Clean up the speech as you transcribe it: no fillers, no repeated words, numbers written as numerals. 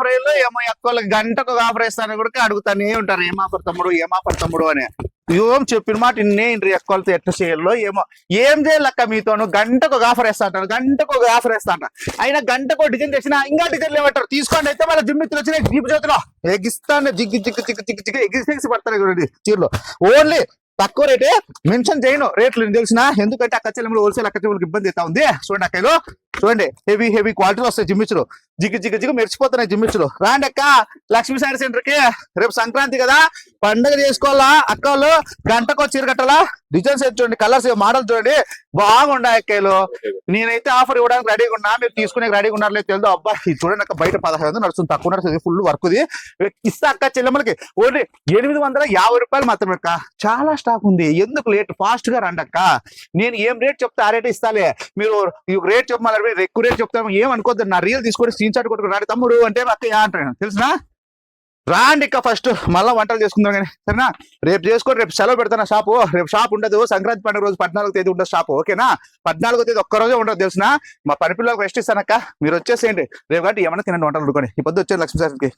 Offer అయ్యో ఏమో ఎక్కువ గంటకు ఒక ఆఫర్ వేస్తాను కూడా అడుగుతానే ఉంటారు, ఏం ఆఫర్ తమ్ముడు అని. ఏం చెప్పిన మాట ఇన్నే ఇంటి ఎక్కువలతో ఎట్లా చేయాలో ఏమో. ఏం చేయాలక్క మీతోను, గంటకు ఒక ఆఫర్ వేస్తా అంటారు, గంటకు ఒక ఆఫర్ వేస్తా అంట. అయినా గంటకు డిజైన్ తెచ్చినా ఇంకా డిజైన్లు ఏమంటారు తీసుకోండి అయితే వాళ్ళ జిమ్మిత్తులు వచ్చినాయి జీపు చేతిలో ఎగిస్తాను, జిగ్గి ఎగిసి పడతారు చూడండి చీరలో. ఓన్లీ తక్కువ రేటే మెన్షన్ చేయను రేట్లు తెలిసిన, ఎందుకంటే అక్క చెల్లెములు హోల్సేల్ అక్క చెల్లెములకు ఇబ్బంది అవుతా ఉంది. చూడండి అక్కలు, చూడండి హెవీ క్వాలిటీలో వస్తాయి జిమ్మిచ్చులు, జిగ్గు మెరిచిపోతున్నాయి జిమ్మిచ్చులు. రాండి అక్క లక్ష్మీ శారీ సెంటర్ కి, రేపు సంక్రాంతి కదా పండుగ చేసుకోవాలా అక్క వాళ్ళు, గంటకో చీర కట్టాలా, డిజైన్స్ చూడండి, కలర్స్ మోడల్ చూడండి బాగుండాయి అక్కలు. నేనైతే ఆఫర్ ఇవ్వడానికి రెడీగా ఉన్నా, మీరు తీసుకునే రెడీగా ఉన్నారు లేదు తెలుదు. అబ్బా ఇది చూడండి అక్క, బయట 1500 నడుస్తుంది, తక్కువ నడుస్తుంది, ఫుల్ వర్క్ది ఇస్తా అక్క చెల్లెమ్మలకి. ఓన్లీ 850 రూపాయలు మాత్రమే అక్క, చాలా స్టాక్ ఉంది. ఎందుకు లేట్, ఫాస్ట్ గా రండి అక్క. నేను ఏం రేట్ చెప్తే ఆ రేట్ ఇస్తాలే, మీరు రేట్ చెప్పమని ఎక్కువ రేట్ చెప్తాము ఏమనుకోద్దు. నా రీల్ తీసుకొని స్క్రీన్ షాట్ కొట్టుకుని రాడు తమ్ముడు అంటే అక్క అంటాను తెలిసినా. రాండి ఇక్క ఫస్ట్ మళ్ళీ వంటలు చేసుకుందాం కానీ సరేనా. రేపు చేసుకొని రేపు సెలవు పెడతాను షాపు, రేపు షాప్ ఉండదు. సంక్రాంతి పండుగ రోజు 14వ తేదీ ఉండదు షాపు, ఓకేనా. 14వ తేదీ ఒక్కరోజే ఉండదు తెలిసిన. మా పని పిల్లలకు రెస్ట్ ఇస్తానక్క, మీరు వచ్చేసేయండి రేపు కాబట్టి ఏమన్నా తినండి వంటలు వండుకొని. ఈ పొద్దు వచ్చేది లక్ష్మీ సార్కి.